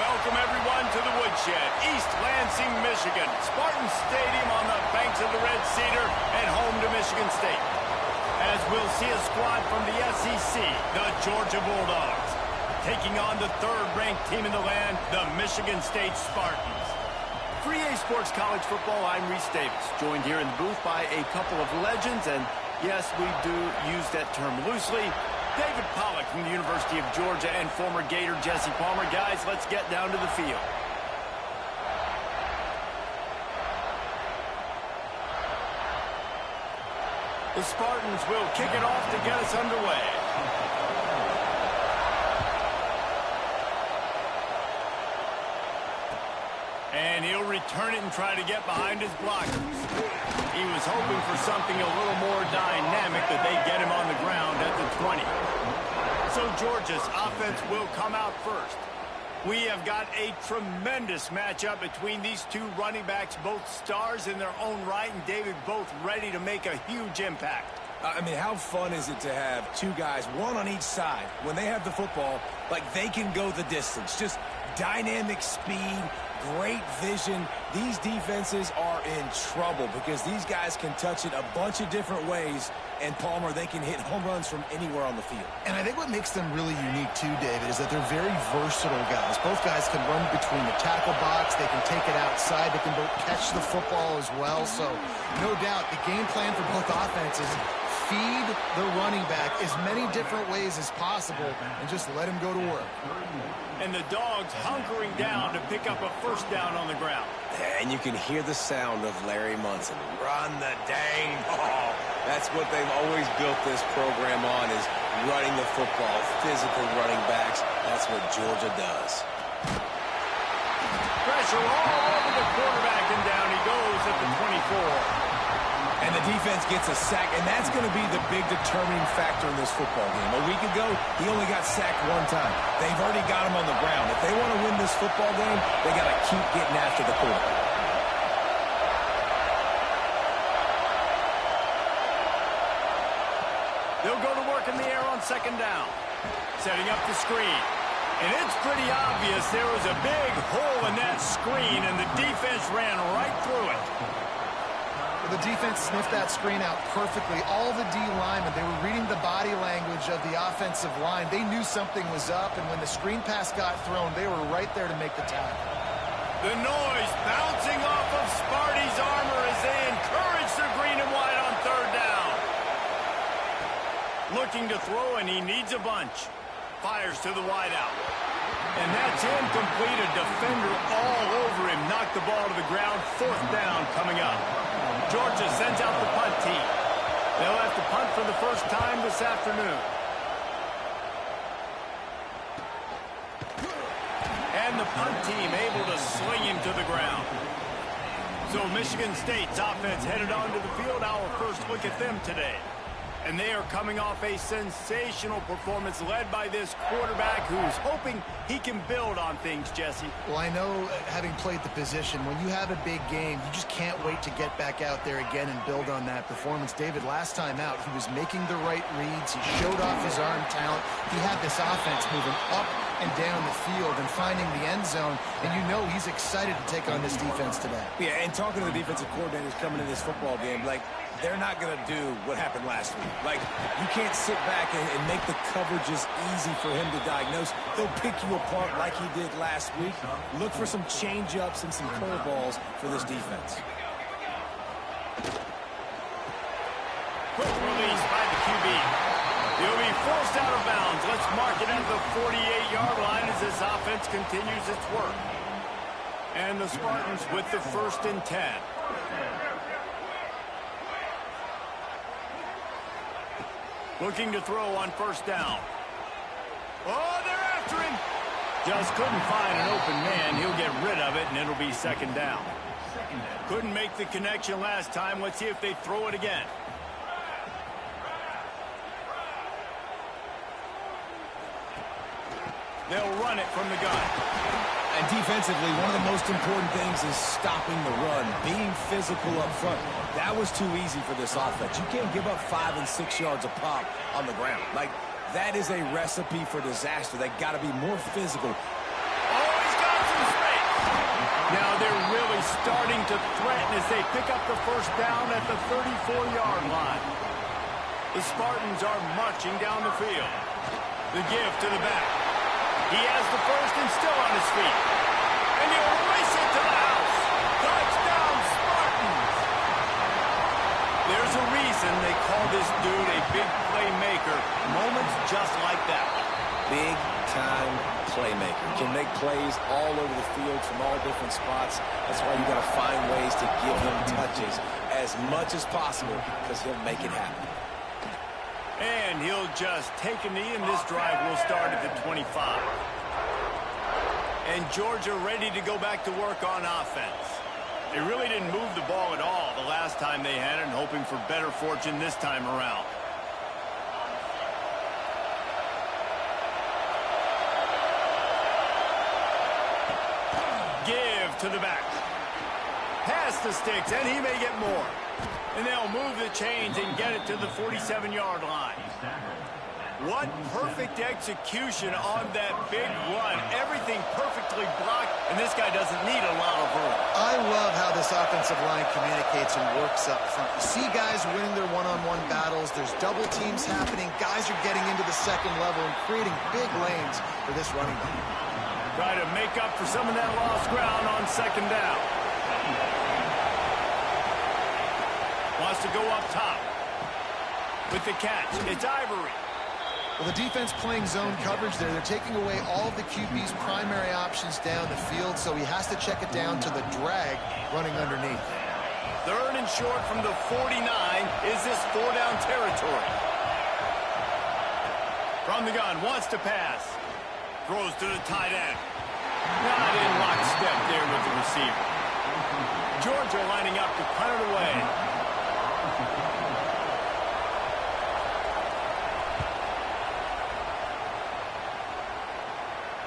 Welcome, everyone, to the Woodshed, East Lansing, Michigan. Spartan Stadium on the banks of the Red Cedar and home to Michigan State. As we'll see a squad from the SEC, the Georgia Bulldogs, taking on the third-ranked team in the land, the Michigan State Spartans. For EA Sports College Football, I'm Reese Davis, joined here in the booth by a couple of legends, and yes, we do use that term loosely. David Pollack from the University of Georgia and former Gator Jesse Palmer. Guys, let's get down to the field. The Spartans will kick it off to get us underway. And he'll return it and try to get behind his blockers. He was hoping for something a little more dynamic, that they get him on the ground at the 20. So Georgia's offense will come out first. We have got a tremendous matchup between these two running backs, both stars in their own right, and David, both ready to make a huge impact. I mean, how fun is it to have two guys, one on each side, when they have the football, like they can go the distance. Just dynamic speed, great vision. These defenses are in trouble because these guys can touch it a bunch of different ways, and Palmer, they can hit home runs from anywhere on the field. And I think what makes them really unique too, David, is that they're very versatile guys. Both guys can run between the tackle box, they can take it outside, they can both catch the football as well. So no doubt the game plan for both offenses, feed the running back as many different ways as possible and just let him go to work. And the Dogs hunkering down to pick up a first down on the ground. And you can hear the sound of Larry Munson. Run the dang ball. That's what they've always built this program on, is running the football, physical running backs. That's what Georgia does. Pressure all over the quarterback, and down he goes at the 24. And the defense gets a sack, and that's going to be the big determining factor in this football game. A week ago, he only got sacked one time. They've already got him on the ground. If they want to win this football game, they got to keep getting after the quarterback. They'll go to work in the air on second down. Setting up the screen. And it's pretty obvious there was a big hole in that screen, and the defense ran right through it. The defense sniffed that screen out perfectly. All the D linemen, they were reading the body language of the offensive line. They knew something was up, and when the screen pass got thrown, they were right there to make the tackle. The noise bouncing off of Sparty's armor as they encourage the green and white on third down. Looking to throw, and he needs a bunch. Fires to the wideout. And that's incomplete. A defender all over him. Knocked the ball to the ground. Fourth down coming up. Georgia sends out the punt team. They'll have to punt for the first time this afternoon. And the punt team able to sling him to the ground. So Michigan State's offense headed onto the field. Our first look at them today. And they are coming off a sensational performance led by this quarterback who's hoping he can build on things, Jesse. Well, I know, having played the position, when you have a big game, you just can't wait to get back out there again and build on that performance. David, last time out, he was making the right reads. He showed off his arm talent. He had this offense moving up and down the field and finding the end zone, and you know he's excited to take on this defense today. Yeah, and talking to the defensive coordinators coming in this football game, like, they're not going to do what happened last week. Like, you can't sit back and make the coverages easy for him to diagnose. They'll pick you apart like he did last week. Look for some change-ups and some curveballs for this defense. Quick release by the QB. He'll be forced out of bounds. Let's mark it at the 48-yard line as this offense continues its work. And the Spartans with the 1st and 10. Looking to throw on first down. Oh, they're after him. Just couldn't find an open man. He'll get rid of it, and it'll be second down. Couldn't make the connection last time. Let's see if they throw it again. They'll run it from the gun. And defensively, one of the most important things is stopping the run, being physical up front. That was too easy for this offense. You can't give up 5 and 6 yards a pop on the ground. Like, that is a recipe for disaster. They got to be more physical. Oh, he's got he's starting to threaten as they pick up the first down at the 34-yard line. The Spartans are marching down the field. The give to the back. He has the first and still on his feet. And he'll race it to the house. Touchdown, Spartans! There's a reason they call this dude a big playmaker. Moments just like that. Big-time playmaker. Can make plays all over the field from all different spots. That's why you got to find ways to give him touches as much as possible because he'll make it happen. And he'll just take a knee, and this drive will start at the 25. And Georgia ready to go back to work on offense. They really didn't move the ball at all the last time they had it, and hoping for better fortune this time around. Give to the back. Pass the sticks, and he may get more. And they'll move the chains and get it to the 47-yard line. What perfect execution on that big run. Everything perfectly blocked, and this guy doesn't need a lot of room. I love how this offensive line communicates and works up front. You see guys winning their one-on-one battles. There's double teams happening. Guys are getting into the second level and creating big lanes for this running back. Try to make up for some of that lost ground on second down. Wants to go up top. With the catch, it's Ivory. Well, the defense playing zone coverage there. They're taking away all of the QB's primary options down the field, so he has to check it down to the drag running underneath. Third and short from the 49. Is this four-down territory? From the gun, wants to pass. Throws to the tight end. Not in lockstep there with the receiver. Georgia lining up to punt it away.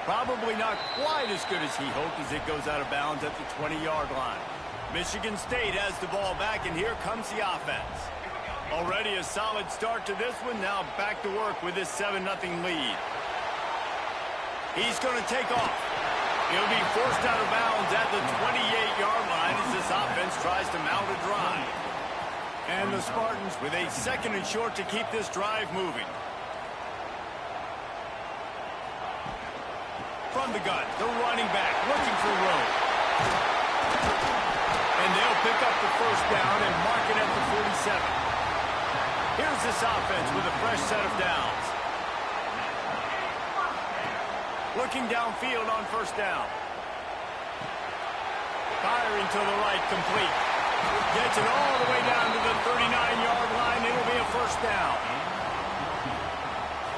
Probably not quite as good as he hoped as it goes out of bounds at the 20-yard line. Michigan State has the ball back, and here comes the offense. Already a solid start to this one. Now back to work with this 7-0 lead. He's going to take off. He'll be forced out of bounds at the 28-yard line as this offense tries to mount a drive. And the Spartans with a second and short to keep this drive moving. From the gun, the running back looking for room. And they'll pick up the first down and mark it at the 47. Here's this offense with a fresh set of downs. Looking downfield on first down. Firing to the right, complete. Gets it all the way down to the 39-yard line. It'll be a first down.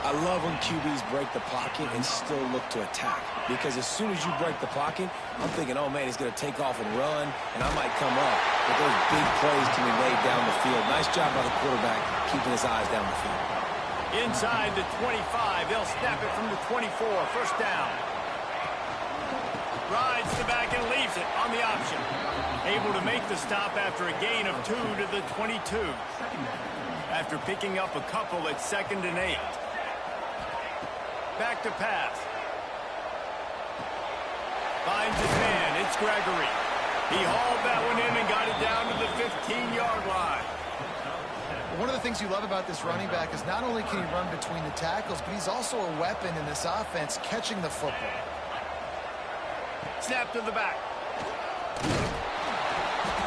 I love when QBs break the pocket and still look to attack. Because as soon as you break the pocket, I'm thinking, oh, man, he's going to take off and run, and I might come up. But those big plays can be made down the field. Nice job by the quarterback keeping his eyes down the field. Inside the 25, they'll snap it from the 24. First down. Rides the back and leaves it on the option. Able to make the stop after a gain of 2 to the 22. After picking up a couple at 2nd and 8. Back to pass. Finds his man. It's Gregory. He hauled that one in and got it down to the 15-yard line. One of the things you love about this running back is not only can he run between the tackles, but he's also a weapon in this offense catching the football. Snap to the back.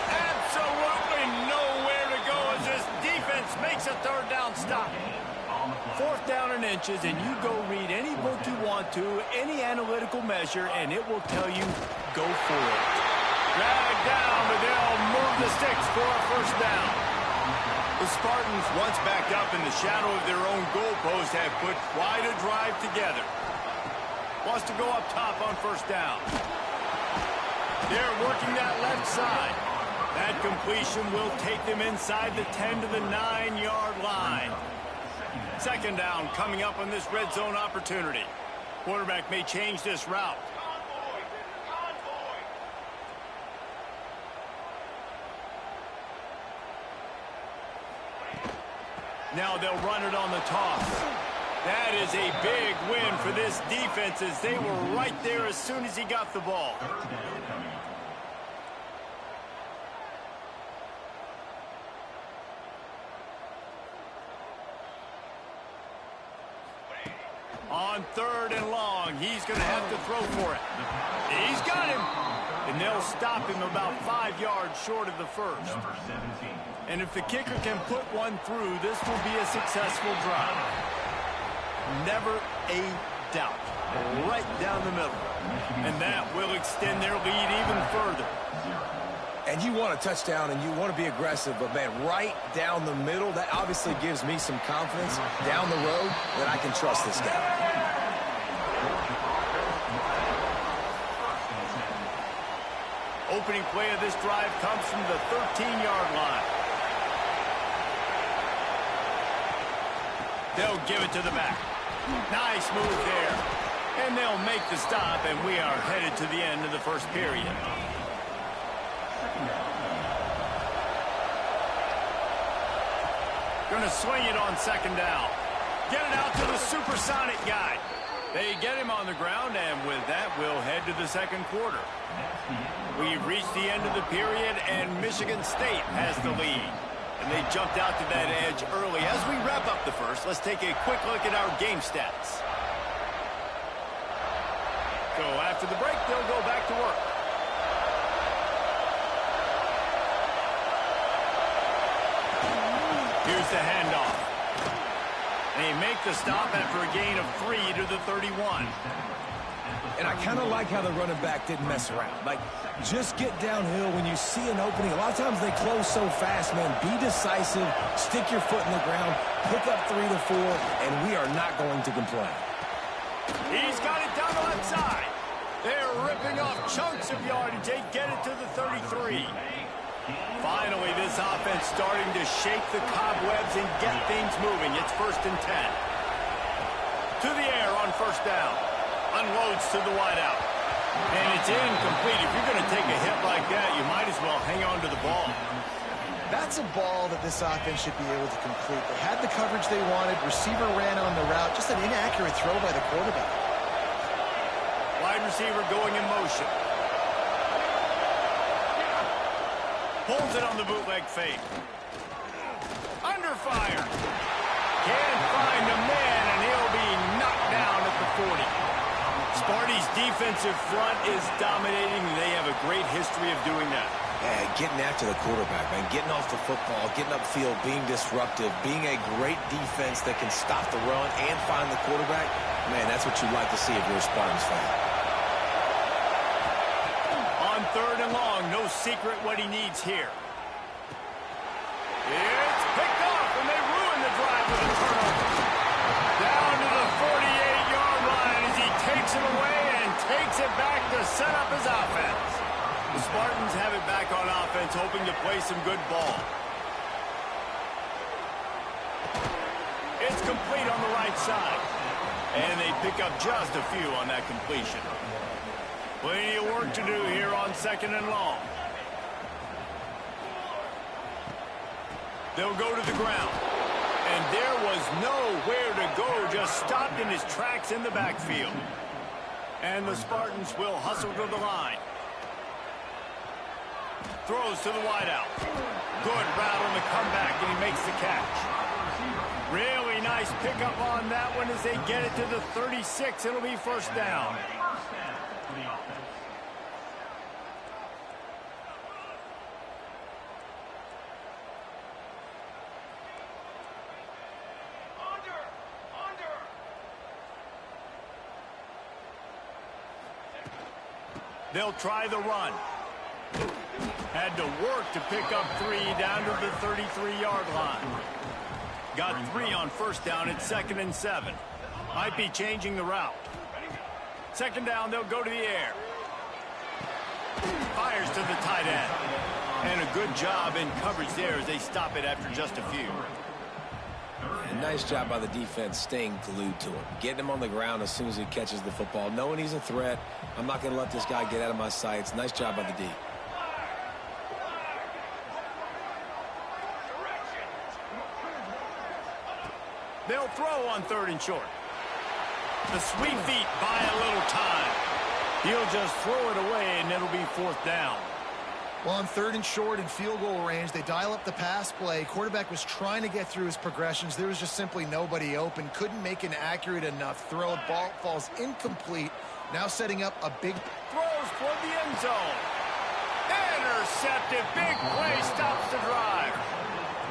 Absolutely nowhere to go as this defense makes a third down stop. Fourth down and inches, and you go read any book you want to, any analytical measure, and it will tell you, go for it. Drag down, but they'll move the sticks for a first down. The Spartans, once backed up in the shadow of their own goalpost, have put quite a drive together. Wants to go up top on first down. They're working that left side. That completion will take them inside the 10 to the 9-yard line. Second down coming up on this red zone opportunity. Quarterback may change this route. Now they'll run it on the toss. That is a big win for this defense as they were right there as soon as he got the ball. On 3rd and long, he's going to have to throw for it. He's got him. And they'll stop him about 5 yards short of the first. And if the kicker can put one through, this will be a successful drive. Never a doubt. Right down the middle. And that will extend their lead even further. And you want a touchdown and you want to be aggressive, but, man, right down the middle, that obviously gives me some confidence down the road that I can trust this guy. Opening play of this drive comes from the 13-yard line. They'll give it to the back. Nice move there. And they'll make the stop, and we are headed to the end of the first period. Going to swing it on 2nd down. Get it out to the supersonic guy. They get him on the ground, and with that, we'll head to the 2nd quarter. We've reached the end of the period, and Michigan State has the lead. And they jumped out to that edge early. As we wrap up the first, let's take a quick look at our game stats. So after the break, they'll go back to work. Here's the handoff. They make the stop after a gain of 3 to the 31. And I kind of like how the running back didn't mess around. Like, just get downhill when you see an opening. A lot of times they close so fast, man. Be decisive, stick your foot in the ground, pick up 3 to 4, and we are not going to complain. He's got it down the left side. They're ripping off chunks of yardage. They get it to the 33. Finally, this offense starting to shake the cobwebs and get things moving. It's 1st and 10. To the air on 1st down. Unloads to the wideout. And it's incomplete. If you're going to take a hit like that, you might as well hang on to the ball. That's a ball that this offense should be able to complete. They had the coverage they wanted. Receiver ran on the route. Just an inaccurate throw by the quarterback. Wide receiver going in motion. Pulls it on the bootleg fake. Under fire. Can't find a man, and he'll be knocked down at the 40. Sparty's defensive front is dominating. They have a great history of doing that. Yeah, getting after the quarterback, man. Getting off the football, getting upfield, being disruptive, being a great defense that can stop the run and find the quarterback. Man, that's what you'd like to see if you're a Spartans fan. On 3rd and long, no secret what he needs here. It's picked off, and they ruin the drive with a turnover. Down to the 48-yard line as he takes it away and takes it back to set up his offense. The Spartans have it back on offense, hoping to play some good ball. It's complete on the right side. And they pick up just a few on that completion. Plenty of work to do here on 2nd and long. They'll go to the ground. And there was nowhere to go, just stopped in his tracks in the backfield. And the Spartans will hustle to the line. Throws to the wideout. Good route on the comeback, and he makes the catch. Really nice pickup on that one as they get it to the 36. It'll be 1st down. They'll try the run. Had to work to pick up 3 down to the 33-yard line. Got 3 on 1st down. It's 2nd and 7. Might be changing the route. 2nd down, they'll go to the air. Fires to the tight end. And a good job in coverage there as they stop it after just a few. And nice job by the defense staying glued to him. Getting him on the ground as soon as he catches the football. Knowing he's a threat. I'm not going to let this guy get out of my sights. Nice job by the D. They'll throw on 3rd and short. The sweet feet buy a little time. He'll just throw it away, and it'll be 4th down. Well, on 3rd and short and field goal range, they dial up the pass play. Quarterback was trying to get through his progressions. There was just simply nobody open. Couldn't make an accurate enough throw. Ball falls incomplete. Now setting up a big... Throws for the end zone. Intercepted. Big play stops the drive.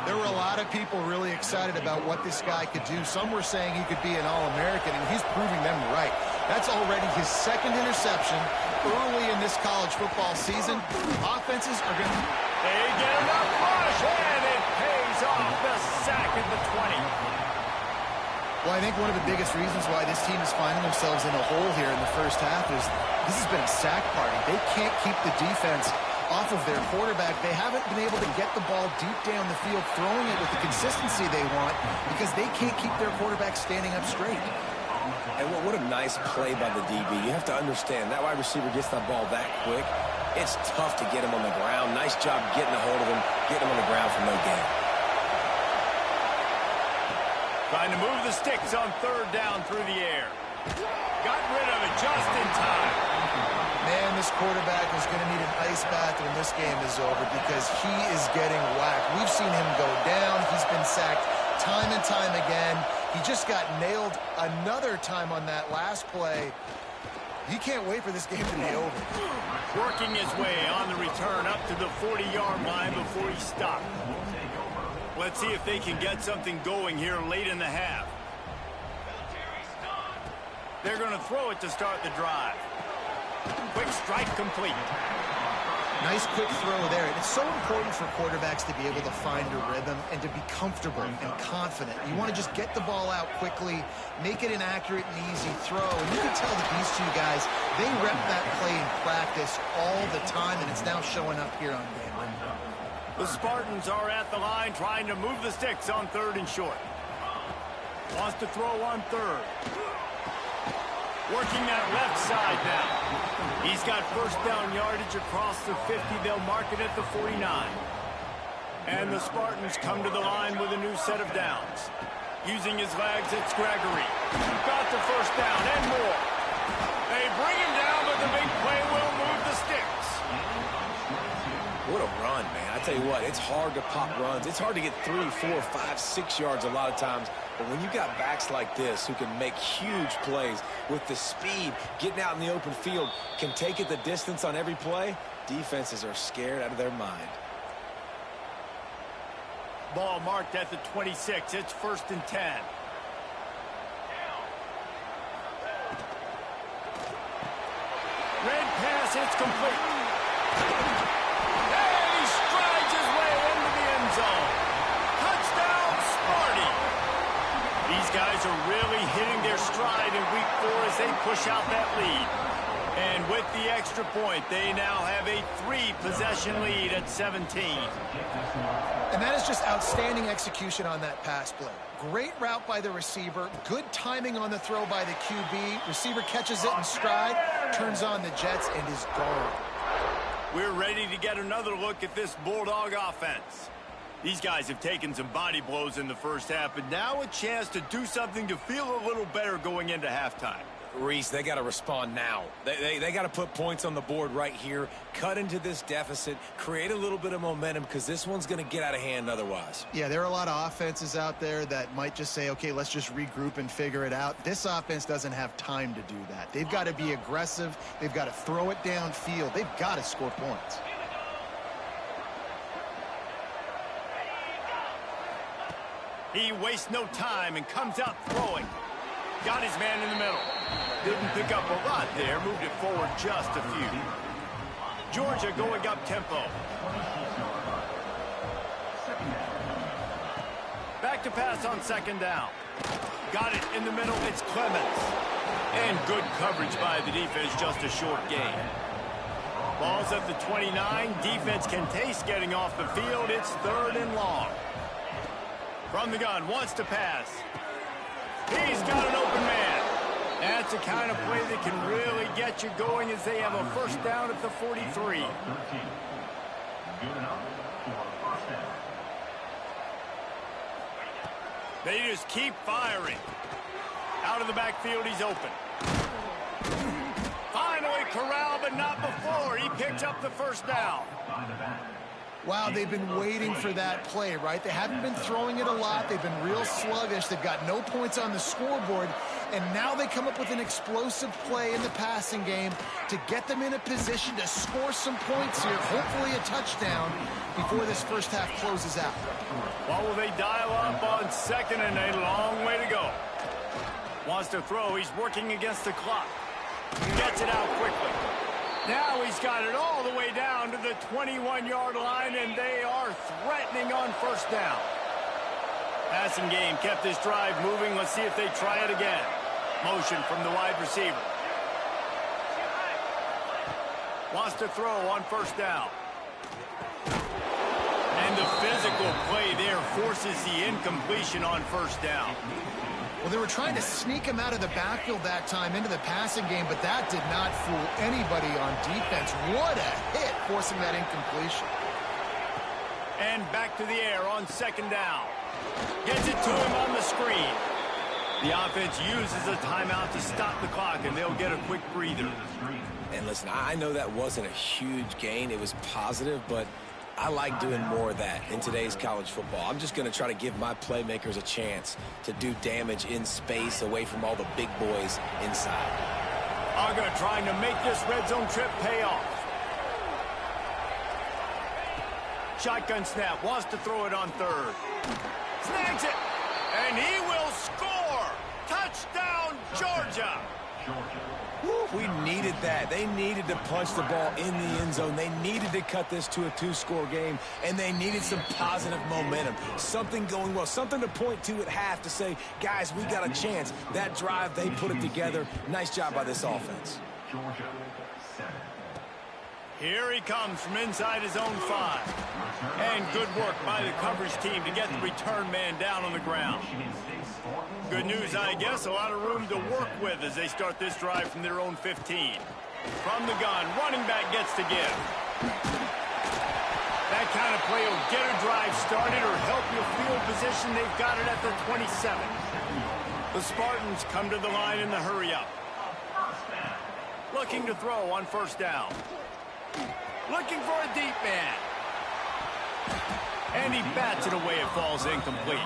There were a lot of people really excited about what this guy could do. Some were saying he could be an All-American, and he's proving them right. That's already his 2nd interception early in this college football season. Offenses are going to... They get enough rush, and it pays off the sack at the 20. Well, I think one of the biggest reasons why this team is finding themselves in a hole here in the first half is this has been a sack party. They can't keep the defense off of their quarterback. They haven't been able to get the ball deep down the field, throwing it with the consistency they want because they can't keep their quarterback standing up straight. And what a nice play by the DB. You have to understand, that wide receiver gets that ball that quick. It's tough to get him on the ground. Nice job getting a hold of him, getting him on the ground for no gain. Trying to move the sticks on 3rd down through the air. Got rid of it just in time. Man, this quarterback is going to need an ice bath when this game is over because he is getting whacked. We've seen him go down. He's been sacked time and time again. He just got nailed another time on that last play. He can't wait for this game to be over. Working his way on the return up to the 40-yard line before he stopped. Let's see if they can get something going here late in the half. They're going to throw it to start the drive. Quick strike complete. Nice quick throw there. It's so important for quarterbacks to be able to find a rhythm and to be comfortable and confident. You want to just get the ball out quickly, make it an accurate and easy throw. And you can tell that these two guys, they rep that play in practice all the time, and it's now showing up here on game. The Spartans are at the line trying to move the sticks on 3rd and short. Wants to throw on 3rd. Working that left side now. He's got 1st down yardage across the 50. They'll mark it at the 49. And the Spartans come to the line with a new set of downs. Using his legs, it's Gregory. Got the 1st down and more. They bring him down, but the big play will move the sticks. What a run, man. I tell you what, it's hard to pop runs. It's hard to get 3, 4, 5, 6 yards a lot of times. But when you got backs like this who can make huge plays with the speed, getting out in the open field, can take it the distance on every play, defenses are scared out of their mind. Ball marked at the 26. It's 1st and 10. Red pass, it's complete. And he strides his way into the end zone. Touchdown, Sparty. These guys are really hitting their stride in week 4 as they push out that lead. And with the extra point, they now have a 3-possession lead at 17. And that is just outstanding execution on that pass play. Great route by the receiver. Good timing on the throw by the QB. Receiver catches it in stride, turns on the jets, and is gone. We're ready to get another look at this Bulldog offense. These guys have taken some body blows in the first half, but now a chance to do something to feel a little better going into halftime. Reese, they got to respond now. They got to put points on the board right here, cut into this deficit, create a little bit of momentum because this one's going to get out of hand otherwise. Yeah, there are a lot of offenses out there that might just say, okay, let's just regroup and figure it out. This offense doesn't have time to do that. They've got to be aggressive. They've got to throw it downfield. They've got to score points. He wastes no time and comes out throwing. Got his man in the middle. Didn't pick up a lot there. Moved it forward just a few. Georgia going up tempo. Back to pass on 2nd down. Got it in the middle. It's Clemens. And good coverage by the defense. Just a short gain. Ball's at the 29. Defense can taste getting off the field. It's 3rd and long. From the gun. Wants to pass. He's got an open man. That's the kind of play that can really get you going as they have a 1st down at the 43. They just keep firing. Out of the backfield, he's open. Finally Corral, but not before. He picked up the first down. Wow, they've been waiting for that play, right? They haven't been throwing it a lot. They've been real sluggish. They've got no points on the scoreboard. And now they come up with an explosive play in the passing game to get them in a position to score some points here, hopefully a touchdown, before this first half closes out. What will they dial up on second and a long way to go? Wants to throw. He's working against the clock. Gets it out quickly. Now he's got it all the way down to the 21-yard line, and they are threatening on first down. Passing game kept this drive moving. Let's see if they try it again. Motion from the wide receiver. Wants to throw on first down. And the physical play there forces the incompletion on first down. Well, they were trying to sneak him out of the backfield that time into the passing game, but that did not fool anybody on defense. What a hit, forcing that incompletion. And back to the air on second down. Gets it to him on the screen. The offense uses a timeout to stop the clock, and they'll get a quick breather. And listen, I know that wasn't a huge gain. It was positive, but I like doing more of that in today's college football. I'm just going to try to give my playmakers a chance to do damage in space away from all the big boys inside. Aga trying to make this red zone trip pay off. Shotgun snap, wants to throw it on third. Snags it, and he will score! Touchdown, Georgia! We needed that. They needed to punch the ball in the end zone. They needed to cut this to a two-score game, and they needed some positive momentum. Something going well, something to point to at half to say, guys, we got a chance. That drive, they put it together. Nice job by this offense. Here he comes from inside his own 5. And good work by the coverage team to get the return man down on the ground. Good news, I guess, a lot of room to work with as they start this drive from their own 15. From the gun, running back gets to give. That kind of play will get a drive started or help your field position. They've got it at the 27. The Spartans come to the line in the hurry-up. Looking to throw on first down. Looking for a deep man. And he bats it away. It falls incomplete.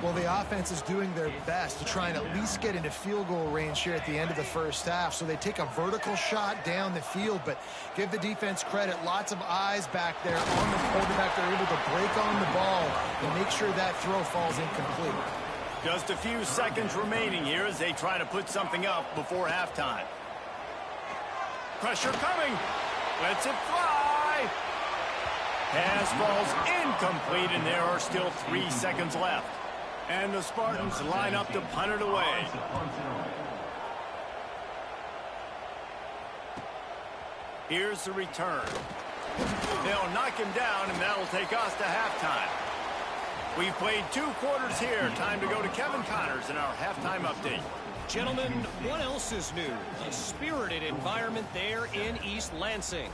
Well, the offense is doing their best to try and at least get into field goal range here at the end of the first half. So they take a vertical shot down the field, but give the defense credit. Lots of eyes back there on the quarterback. They're able to break on the ball and make sure that throw falls incomplete. Just a few seconds remaining here as they try to put something up before halftime. Pressure coming. Lets it fly. Pass falls incomplete, and there are still 3 seconds left. And the Spartans line up to punt it away. Here's the return. They'll knock him down, and that'll take us to halftime. We've played 2 quarters here. Time to go to Kevin Connors in our halftime update. Gentlemen, what else is new? A spirited environment there in East Lansing.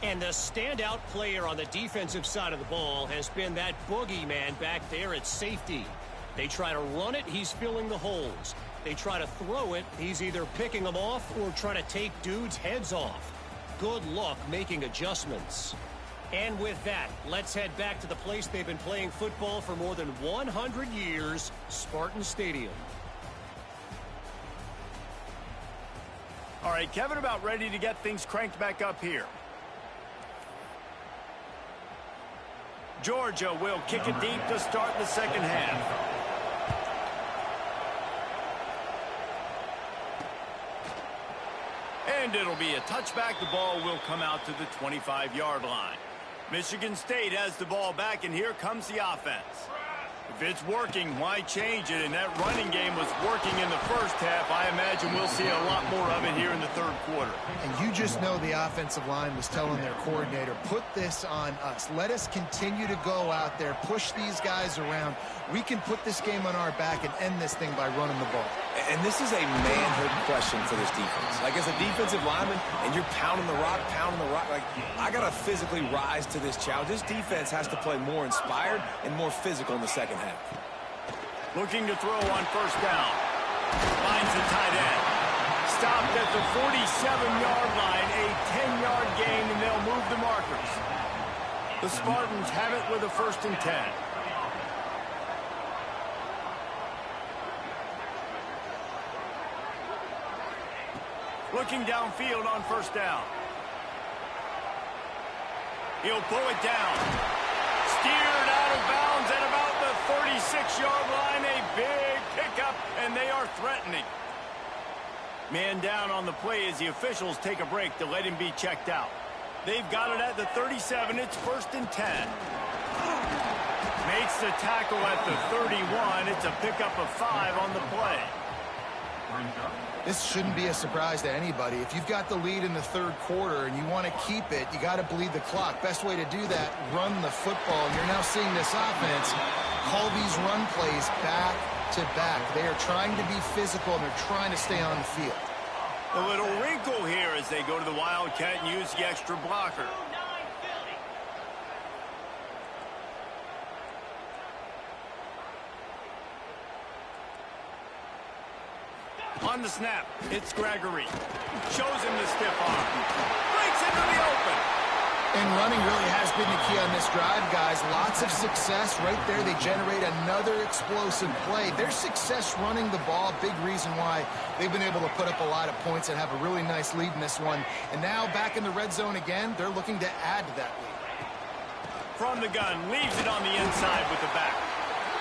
And the standout player on the defensive side of the ball has been that boogeyman back there at safety. They try to run it, he's filling the holes. They try to throw it, he's either picking them off or trying to take dudes' heads off. Good luck making adjustments. And with that, let's head back to the place they've been playing football for more than 100 years, Spartan Stadium. All right, Kevin, about ready to get things cranked back up here. Georgia will kick it deep to start the second half. And it'll be a touchback. The ball will come out to the 25-yard line. Michigan State has the ball back, and here comes the offense. If it's working, why change it? And that running game was working in the first half. I imagine we'll see a lot more of it here in the third quarter. And you just know the offensive line was telling their coordinator, put this on us. Let us continue to go out there, push these guys around. We can put this game on our back and end this thing by running the ball. And this is a manhood question for this defense. Like, as a defensive lineman, and you're pounding the rock, like, I got to physically rise to this challenge. This defense has to play more inspired and more physical in the second half. Looking to throw on first down. Finds the tight end. stopped at the 47-yard line, a 10-yard gain, and they'll move the markers. The Spartans have it with a 1st and 10. Looking downfield on 1st down. He'll pull it down. Steered out of bounds at about the 36-yard line. A big pickup, and they are threatening. Man down on the play as the officials take a break to let him be checked out. They've got it at the 37. It's 1st and 10. Makes the tackle at the 31. It's a pickup of 5 on the play. This shouldn't be a surprise to anybody. If you've got the lead in the 3rd quarter and you want to keep it, you got to bleed the clock. Best way to do that, run the football. And you're now seeing this offense call these run plays back to back. They are trying to be physical, and they're trying to stay on the field. A little wrinkle here as they go to the Wildcat and use the extra blocker. On the snap, it's Gregory. Shows him the stiff arm. Breaks into the open. And running really has been the key on this drive, guys. Lots of success right there. They generate another explosive play. Their success running the ball, big reason why they've been able to put up a lot of points and have a really nice lead in this one. And now back in the red zone again, they're looking to add to that lead. From the gun, leaves it on the inside with the back.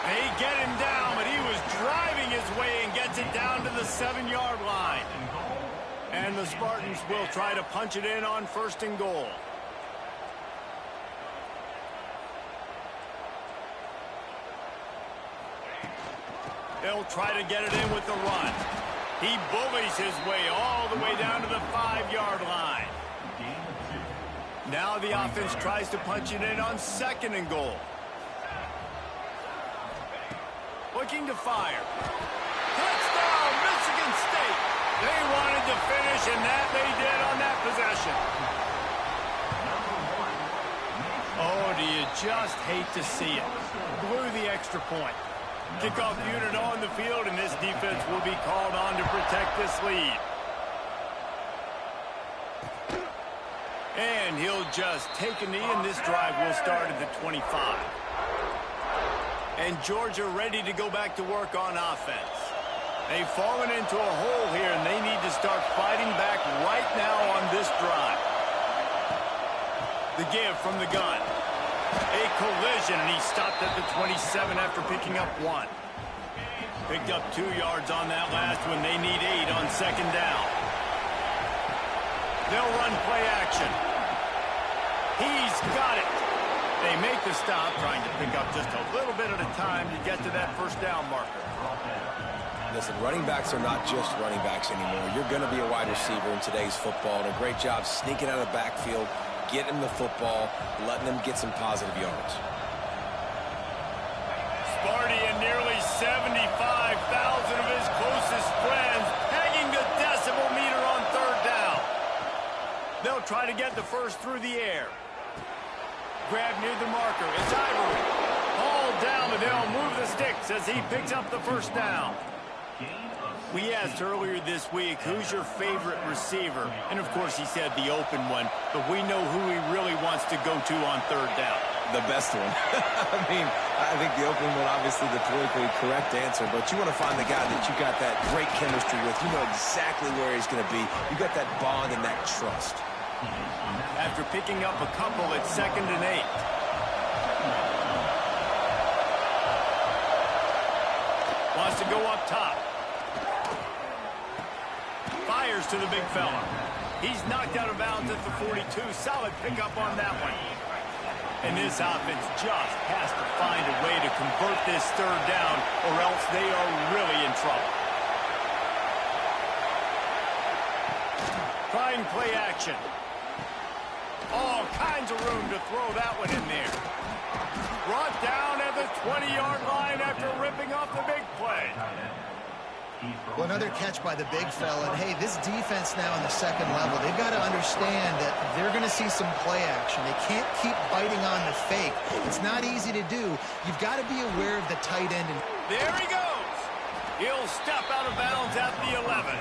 They get him down, but he was driving his way and gets it down to the 7-yard line. And the Spartans will try to punch it in on 1st and goal. They'll try to get it in with the run. He bullies his way all the way down to the 5-yard line. Now the offense tries to punch it in on 2nd and goal. Looking to fire. Touchdown, Michigan State. They wanted to finish, and that they did on that possession. Oh, do you just hate to see it? Blew the extra point. Kickoff unit on the field, and this defense will be called on to protect this lead. And he'll just take a knee, and this drive will start at the 25. And Georgia ready to go back to work on offense. They've fallen into a hole here, and they need to start fighting back right now on this drive. The give from the gun. A collision, and he stopped at the 27 after picking up 1. Picked up 2 yards on that last one. They need 8 on 2nd down. They'll run play action. He's got it. They make the stop, trying to pick up just a little bit at a time to get to that 1st down marker. Listen, running backs are not just running backs anymore. You're going to be a wide receiver in today's football, and a great job sneaking out of the backfield, getting the football, letting them get some positive yards. Sparty and nearly 75,000 of his closest friends hanging the decibel meter on 3rd down. They'll try to get the first through the air. Grab near the marker. It's Ivory. Hauled down, but they'll move the sticks as he picks up the 1st down. We asked earlier this week, who's your favorite receiver? And, of course, he said the open one, but we know who he really wants to go to on 3rd down. The best one. I mean, I think the open one, obviously the politically correct answer, but you want to find the guy that you got that great chemistry with. You know exactly where he's going to be. You got that bond and that trust. After picking up a couple at 2nd and 8. Wants to go up top. Fires to the big fella. He's knocked out of bounds at the 42. Solid pickup on that one. And this offense just has to find a way to convert this 3rd down, or else they are really in trouble. Trying play action. All kinds of room to throw that one in there. Brought down at the 20-yard line after ripping off the big play. Well, another catch by the big fella. And, hey, this defense now in the 2nd level, they've got to understand that they're going to see some play action. They can't keep biting on the fake. It's not easy to do. You've got to be aware of the tight end. There he goes. He'll step out of bounds at the 11.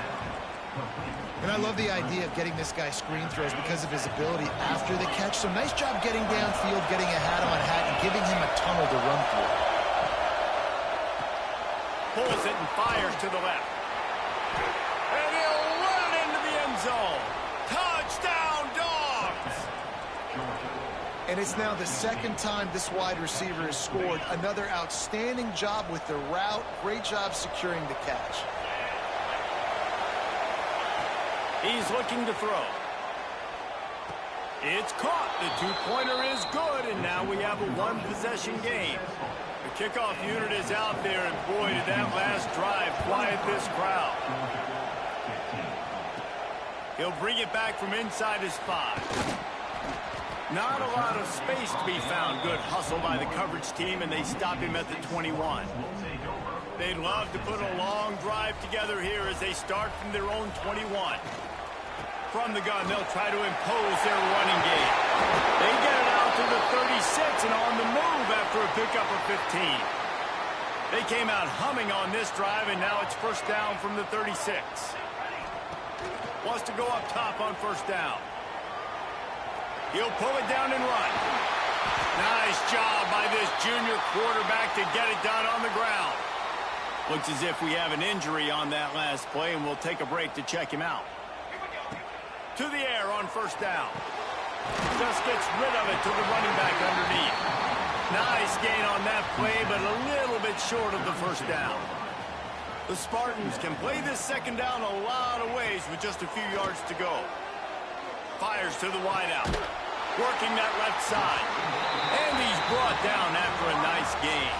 And I love the idea of getting this guy screen throws because of his ability after the catch. So nice job getting downfield, getting a hat-on-hat, and giving him a tunnel to run through. Pulls it and fires to the left. And he'll run it into the end zone. Touchdown, Dogs! And it's now the second time this wide receiver has scored. Another outstanding job with the route. Great job securing the catch. He's looking to throw. It's caught. The two-pointer is good, and now we have a one-possession game. The kickoff unit is out there, and boy, did that last drive quiet this crowd. He'll bring it back from inside his 5. Not a lot of space to be found. Good hustle by the coverage team, and they stop him at the 21. They'd love to put a long drive together here as they start from their own 21. From the gun, they'll try to impose their running game. They get it out to the 36 and on the move after a pickup of 15. They came out humming on this drive, and now it's first down from the 36. Wants to go up top on first down. He'll pull it down and run. Nice job by this junior quarterback to get it done on the ground. Looks as if we have an injury on that last play, and we'll take a break to check him out. To the air on first down. Just gets rid of it to the running back underneath. Nice gain on that play, but a little bit short of the first down. The Spartans can play this second down a lot of ways with just a few yards to go. Fires to the wideout. Working that left side. And he's brought down after a nice gain.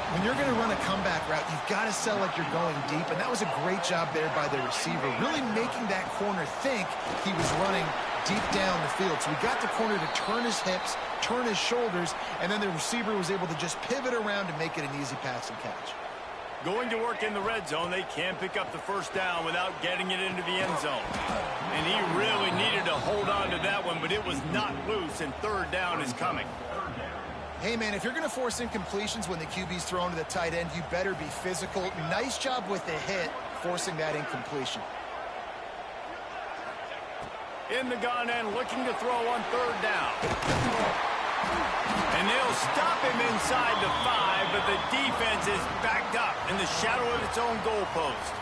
When you're going to run a comeback route, you've got to sell like you're going deep, and that was a great job there by the receiver, really making that corner think he was running deep down the field. So we got the corner to turn his hips, turn his shoulders, and then the receiver was able to just pivot around and make it an easy pass and catch. Going to work in the red zone, they can't pick up the first down without getting it into the end zone. And he really needed to hold on to that one, but it was not loose, and third down is coming. Hey, man, if you're going to force incompletions when the QB's thrown to the tight end, you better be physical. Nice job with the hit, forcing that incompletion. In the gun and looking to throw on third down. And they'll stop him inside the 5, but the defense is backed up in the shadow of its own goalpost.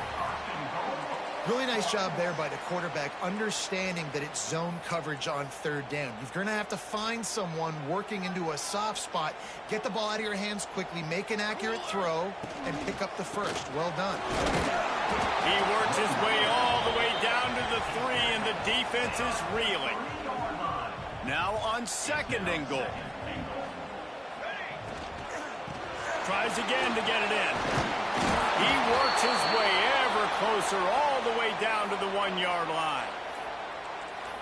Really nice job there by the quarterback, understanding that it's zone coverage on third down. You're going to have to find someone working into a soft spot, get the ball out of your hands quickly, make an accurate throw, and pick up the first. Well done. He works his way all the way down to the 3, and the defense is reeling. Now on second and goal. Tries again to get it in. He works his way ever closer all the way down to the 1-yard line.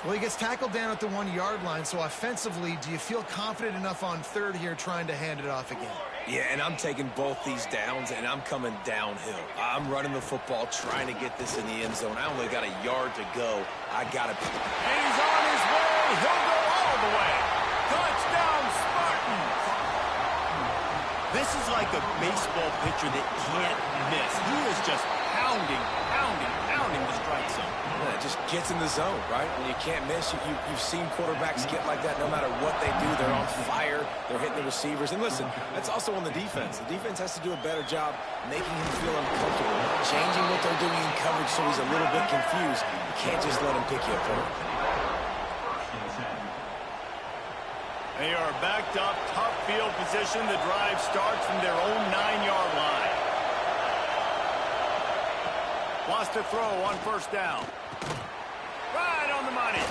Well, he gets tackled down at the 1-yard line, so offensively, do you feel confident enough on third here trying to hand it off again? Yeah, and I'm taking both these downs, and I'm coming downhill. I'm running the football, trying to get this in the end zone. I only got a yard to go. I got to... And he's on his way. He'll go all the way. Touchdown, Spartans. This is like a baseball pitcher that can't miss. He is just pounding the strike zone. Yeah, it just gets in the zone, right? When you can't miss, you've seen quarterbacks get like that no matter what they do. They're on fire. They're hitting the receivers. And listen, that's also on the defense. The defense has to do a better job making him feel uncomfortable, changing what they're doing in coverage so he's a little bit confused. You can't just let him pick you apart. They are backed up, tough field position. The drive starts from their own 9-yard line. Wants to throw on first down. Right on the money.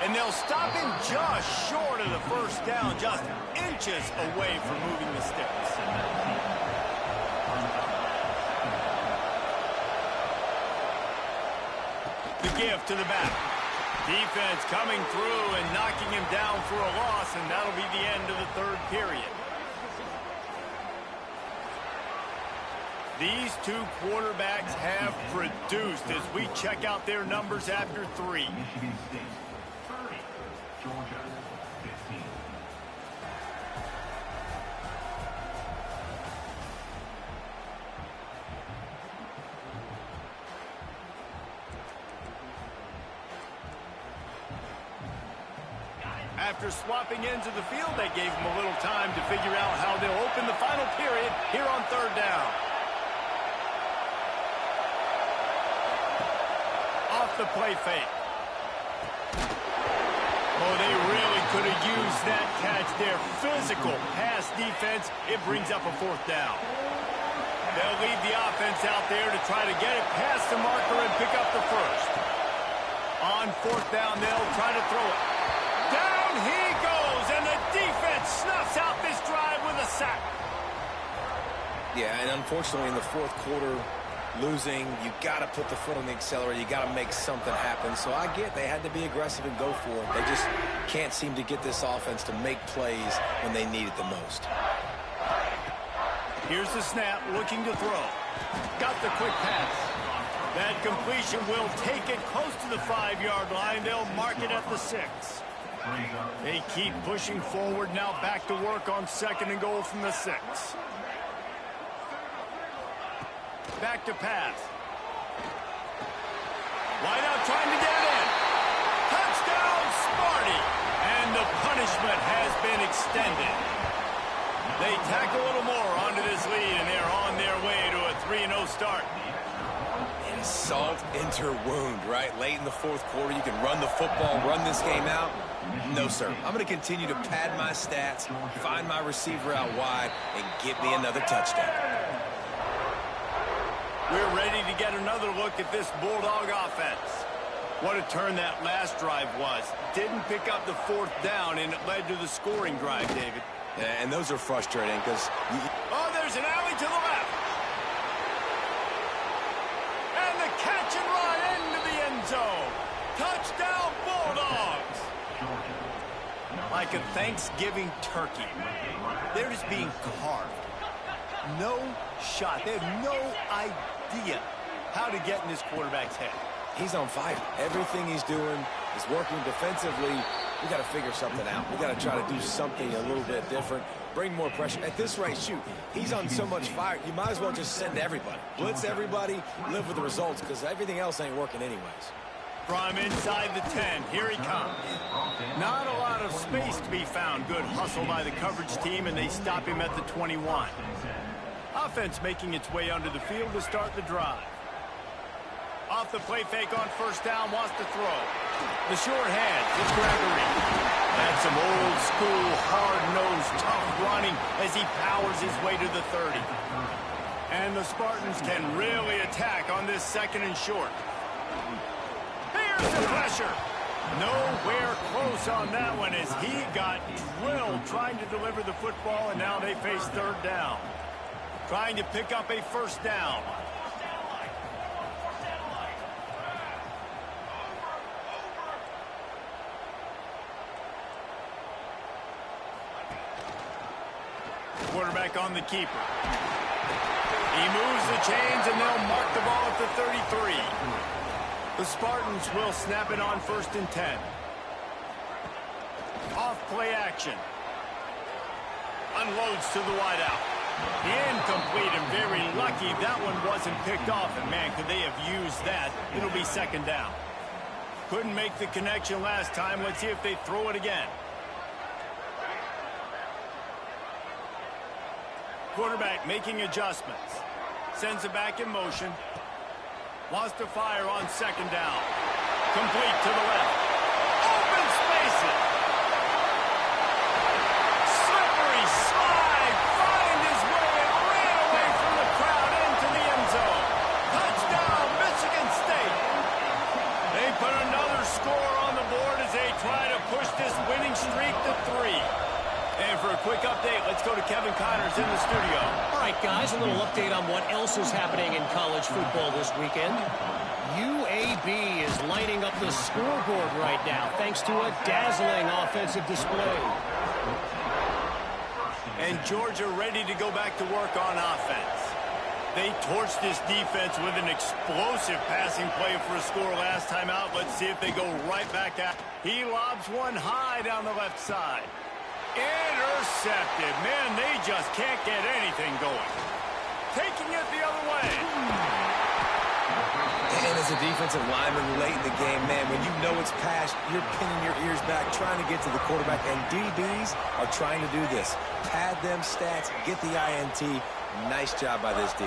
And they'll stop him just short of the first down, just inches away from moving the sticks. The give to the back. Defense coming through and knocking him down for a loss, and that'll be the end of the third period. These two quarterbacks have produced as we check out their numbers after 3. After swapping ends of the field, they gave them a little time to figure out how they'll open the final period here on third down. Off the play fake. Oh, they really could have used that catch there. Physical pass defense. It brings up a fourth down. They'll leave the offense out there to try to get it past the marker and pick up the first. On fourth down, they'll try to throw it. Down he goes, and the defense snuffs out this drive with a sack. Yeah, and unfortunately in the fourth quarter, losing, you got to put the foot on the accelerator. You got to make something happen. So I get they had to be aggressive and go for it. They just can't seem to get this offense to make plays when they need it the most. Here's the snap, looking to throw. Got the quick pass. That completion will take it close to the 5-yard line. They'll mark it at the 6. They keep pushing forward, now back to work on second and goal from the 6. Back to pass. Wide out trying to get in. Touchdown, Sparty. And the punishment has been extended. They tack a little more onto this lead, and they're on their way to a 3-0 start. Salt into her wound, right? Late in the fourth quarter, you can run the football, run this game out. No, sir. I'm going to continue to pad my stats, find my receiver out wide, and get me another touchdown. We're ready to get another look at this Bulldog offense. What a turn that last drive was. Didn't pick up the fourth down, and it led to the scoring drive, David. Yeah, and those are frustrating because... Oh, there's an alley to the left. And the catch and run into the end zone. Touchdown, Bulldogs. Like a Thanksgiving turkey. They're just being carved. No shot. They have no idea how to get in this quarterback's head. He's on fire. Everything he's doing is working defensively. We got to figure something out. We got to try to do something a little bit different. Bring more pressure. At this rate, shoot, he's on so much fire, you might as well just send everybody. Blitz everybody, live with the results, because everything else ain't working anyways. From inside the 10, here he comes. Not a lot of space to be found. Good hustle by the coverage team, and they stop him at the 21. Offense making its way onto the field to start the drive. Off the play fake on first down, wants to throw. The short hand, it's Gregory. That's some old school, hard-nosed, tough running as he powers his way to the 30. And the Spartans can really attack on this second and short. Here's the pressure. Nowhere close on that one as he got drilled trying to deliver the football, and now they face third down. Trying to pick up a first down. Quarterback on the keeper. He moves the chains, and they'll mark the ball at the 33. The Spartans will snap it on first and 10. Off play action. Unloads to the wideout. Incomplete, and very lucky that one wasn't picked off. And man, could they have used that? It'll be second down. Couldn't make the connection last time. Let's see if they throw it again. Quarterback making adjustments. Sends it back in motion. Wants to fire on second down. Complete to the left. Open spaces. Slippery slide. Find his way and ran away from the crowd into the end zone. Touchdown, Michigan State. They put another score on the board as they try to push this winning streak to 3. And for a quick update, let's go to Kevin Connors in the studio. All right, guys, a little update on what else is happening in college football this weekend. UAB is lighting up the scoreboard right now, thanks to a dazzling offensive display. And Georgia ready to go back to work on offense. They torched this defense with an explosive passing play for a score last time out. Let's see if they go right back at. He lobs one high down the left side. Intercepted. Man, they just can't get anything going. Taking it the other way. And as a defensive lineman late in the game, man, when you know it's past, you're pinning your ears back, trying to get to the quarterback, and DBs are trying to do this. Pad them stats, get the INT. Nice job by this D.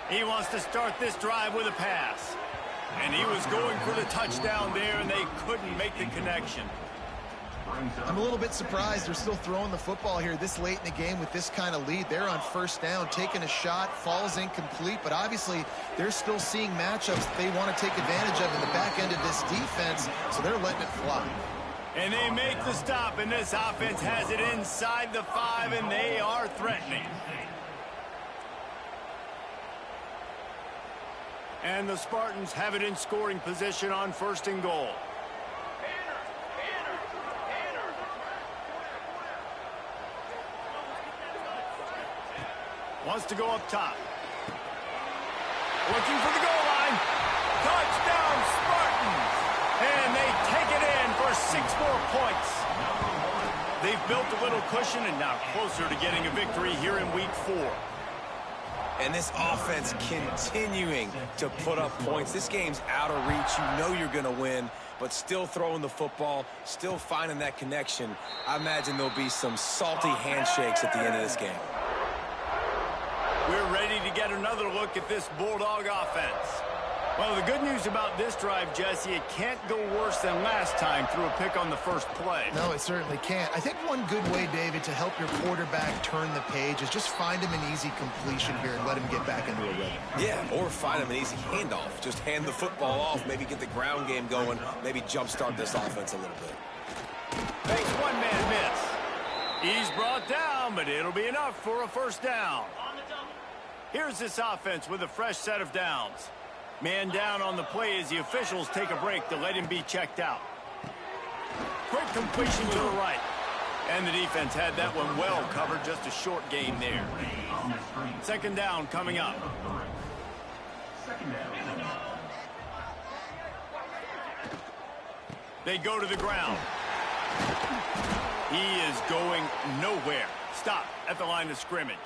He wants to start this drive with a pass. And he was going for the touchdown there, and they couldn't make the connection. I'm a little bit surprised they're still throwing the football here this late in the game with this kind of lead. They're on first down, taking a shot, falls incomplete, but obviously they're still seeing matchups they want to take advantage of in the back end of this defense, so they're letting it fly. And they make the stop, and this offense has it inside the 5, and they are threatening. And the Spartans have it in scoring position on 1st and goal. Wants to go up top. Looking for the goal line. Touchdown, Spartans! And they take it in for 6 more points. They've built a little cushion and now closer to getting a victory here in week 4. And this offense continuing to put up points. This game's out of reach. You know you're going to win, but still throwing the football, still finding that connection. I imagine there'll be some salty handshakes at the end of this game. We're ready to get another look at this Bulldog offense. Well, the good news about this drive, Jesse, it can't go worse than last time through a pick on the first play. No, it certainly can't. I think one good way, David, to help your quarterback turn the page is just find him an easy completion here and let him get back into a rhythm. Yeah, or find him an easy handoff. Just hand the football off, maybe get the ground game going, maybe jumpstart this offense a little bit. Makes one-man miss. He's brought down, but it'll be enough for a first down. Here's this offense with a fresh set of downs. Man down on the play as the officials take a break to let him be checked out. Quick completion to the right. And the defense had that one well covered, just a short gain there. 2nd down coming up. They go to the ground. He is going nowhere. Stop at the line of scrimmage.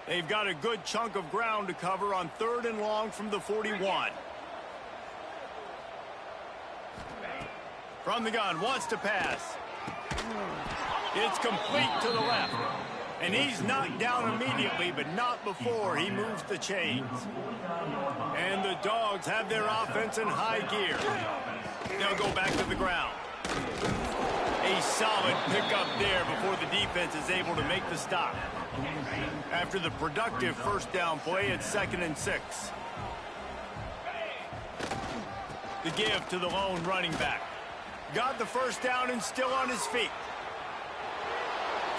They've got a good chunk of ground to cover on 3rd and long from the 41. From the gun, wants to pass. It's complete to the left. And he's knocked down immediately, but not before he moves the chains. And the Dogs have their offense in high gear. They'll go back to the ground. A solid pickup there before the defense is able to make the stop. After the productive first down play, it's 2nd and 6. The give to the lone running back. Got the first down and still on his feet.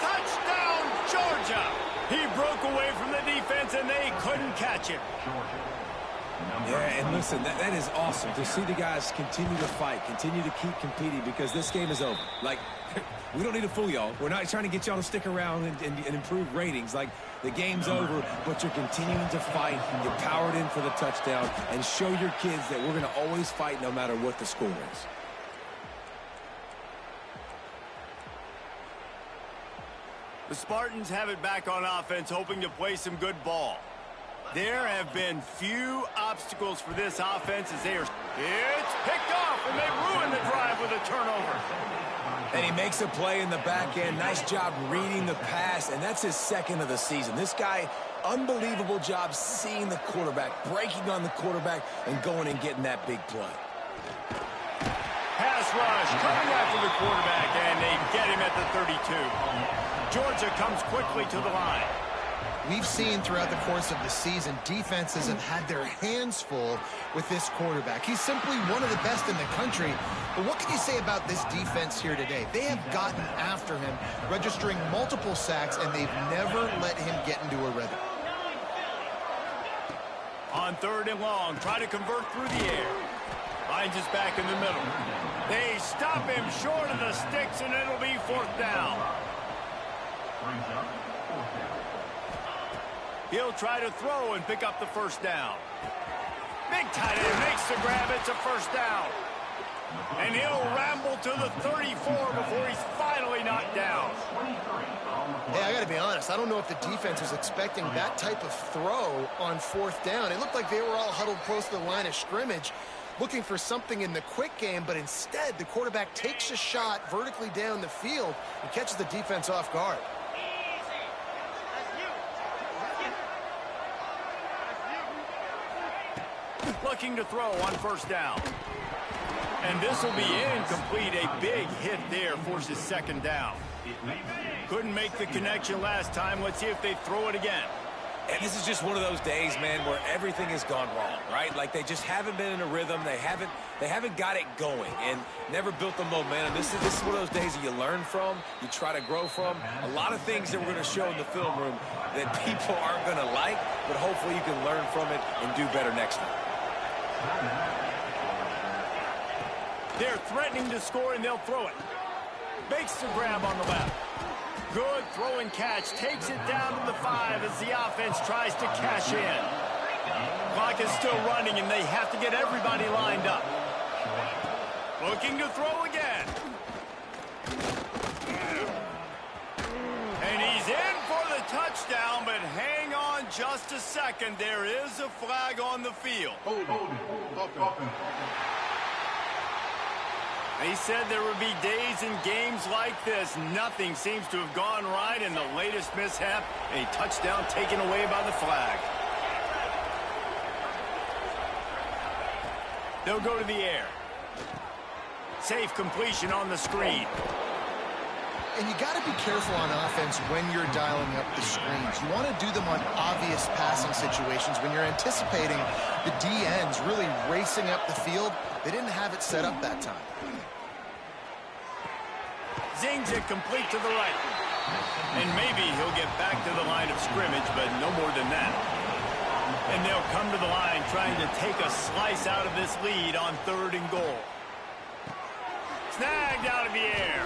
Touchdown, Georgia! He broke away from the defense and they couldn't catch him. Yeah, and listen, that is awesome to see the guys continue to fight, continue to keep competing, because this game is over. Like, we don't need to fool y'all. We're not trying to get y'all to stick around and improve ratings. Like, the game's over, but you're continuing to fight. You powered in for the touchdown, and show your kids that we're going to always fight no matter what the score is. The Spartans have it back on offense, hoping to play some good ball. There have been few obstacles for this offense as they are... It's picked off, and they ruin the drive with a turnover. And he makes a play in the back end. Nice job reading the pass, and that's his 2nd of the season. This guy, unbelievable job seeing the quarterback, breaking on the quarterback, and going and getting that big play. Pass rush coming after the quarterback, and they get him at the 32. Georgia comes quickly to the line. We've seen throughout the course of the season, defenses have had their hands full with this quarterback. He's simply one of the best in the country. But what can you say about this defense here today? They have gotten after him, registering multiple sacks, and they've never let him get into a rhythm. On 3rd and long, try to convert through the air. Finds his back in the middle. They stop him short of the sticks, and it'll be 4th down. He'll try to throw and pick up the first down. Big tight end makes the grab. It's a first down. And he'll ramble to the 34 before he's finally knocked down. Hey, I got got to be honest, I don't know if the defense was expecting that type of throw on 4th down. It looked like they were all huddled close to the line of scrimmage, looking for something in the quick game, but instead the quarterback takes a shot vertically down the field and catches the defense off guard. Looking to throw on 1st down. And this will be incomplete. A big hit there forces 2nd down. Couldn't make the connection last time. Let's see if they throw it again. And this is just one of those days, man, where everything has gone wrong, right? Like they just haven't been in a rhythm. They haven't got it going and never built the momentum. This is one of those days that you learn from, you try to grow from. A lot of things that we're going to show in the film room that people aren't going to like, but hopefully you can learn from it and do better next time. They're threatening to score, and they'll throw it. Makes the grab on the left. Good throw and catch. Takes it down to the 5 as the offense tries to cash in. Clock is still running, and they have to get everybody lined up. Looking to throw again. And he's in for the touchdown, but hang on just a second. There is a flag on the field. They said there would be days in games like this. Nothing seems to have gone right in the latest mishap. A touchdown taken away by the flag. They'll go to the air. Safe completion on the screen. And you got to be careful on offense when you're dialing up the screens. You want to do them on obvious passing situations when you're anticipating the DNs really racing up the field. They didn't have it set up that time. Zings it complete to the right. And maybe he'll get back to the line of scrimmage, but no more than that. And they'll come to the line trying to take a slice out of this lead on 3rd and goal. Snagged out of the air.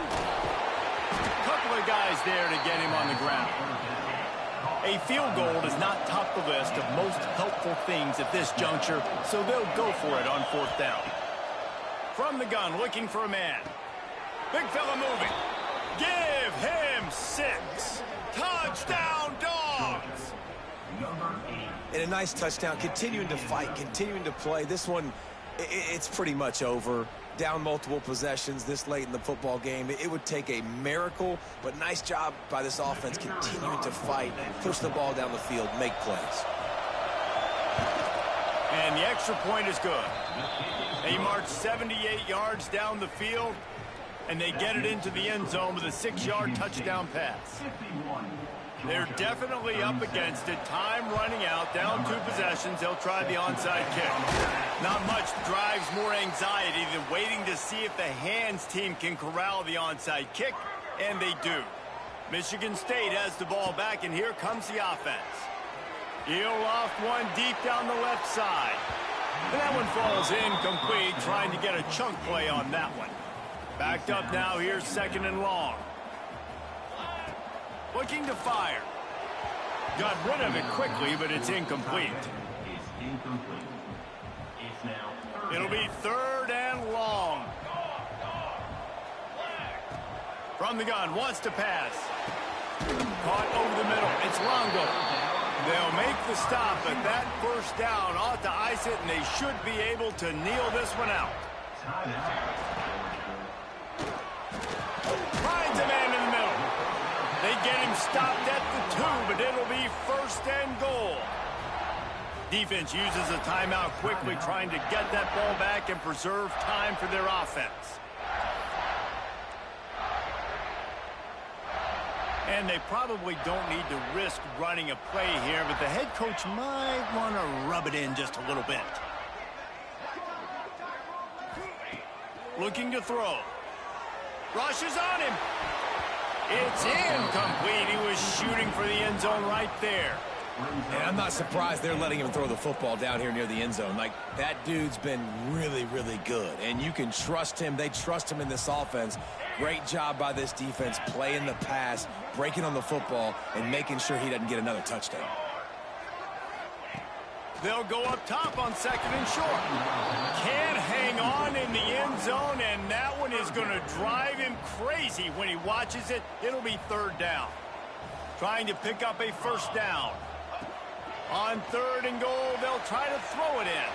Couple of guys there to get him on the ground. A field goal does not top the list of most helpful things at this juncture, so they'll go for it on 4th down. From the gun, looking for a man. Big fella moving. Give him 6. Touchdown, Dogs! And a nice touchdown, continuing to fight, continuing to play. This one, it's pretty much over. Down multiple possessions this late in the football game. It would take a miracle, but nice job by this offense continuing to fight, push the ball down the field, make plays. And the extra point is good. They march 78 yards down the field, and they get it into the end zone with a 6-yard touchdown pass. They're definitely up against it. Time running out, down 2 possessions. They'll try the onside kick. Not much drives more anxiety than waiting to see if the hands team can corral the onside kick, and they do. Michigan State has the ball back, and here comes the offense. He'll loft one deep down the left side. And that one falls incomplete, trying to get a chunk play on that one. Backed up now, here's 2nd and long. Looking to fire. Got rid of it quickly, but it's incomplete. It'll be 3rd and long. From the gun, wants to pass. Caught over the middle. It's Longo. They'll make the stop, but that 1st down ought to ice it, and they should be able to kneel this one out. Finds a man in the middle. They get him stopped at the 2, but it'll be 1st and goal. Defense uses a timeout quickly, trying to get that ball back and preserve time for their offense. And they probably don't need to risk running a play here, but the head coach might want to rub it in just a little bit. Looking to throw. Rushes on him. It's incomplete. He was shooting for the end zone right there. And I'm not surprised they're letting him throw the football down here near the end zone. Like, that dude's been really, really good. And you can trust him. They trust him in this offense. Great job by this defense playing the pass, breaking on the football, and making sure he doesn't get another touchdown. They'll go up top on 2nd and short. Can't hang on in the end zone, and that one is going to drive him crazy when he watches it. It'll be 3rd down. trying to pick up a first down. On 3rd and goal, they'll try to throw it in.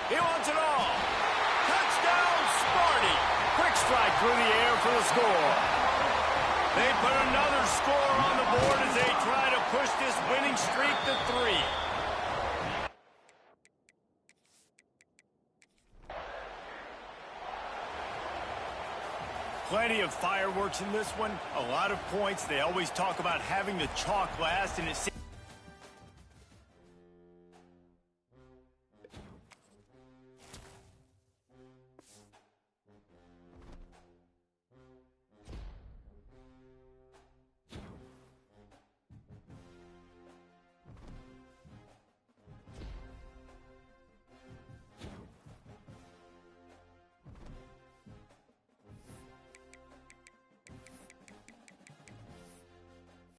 He wants it all. Touchdown, Sparty. Quick strike through the air for the score. They put another score on the board as they try to push this winning streak to 3. Plenty of fireworks in this one. A lot of points. They always talk about having the chalk last, and it seems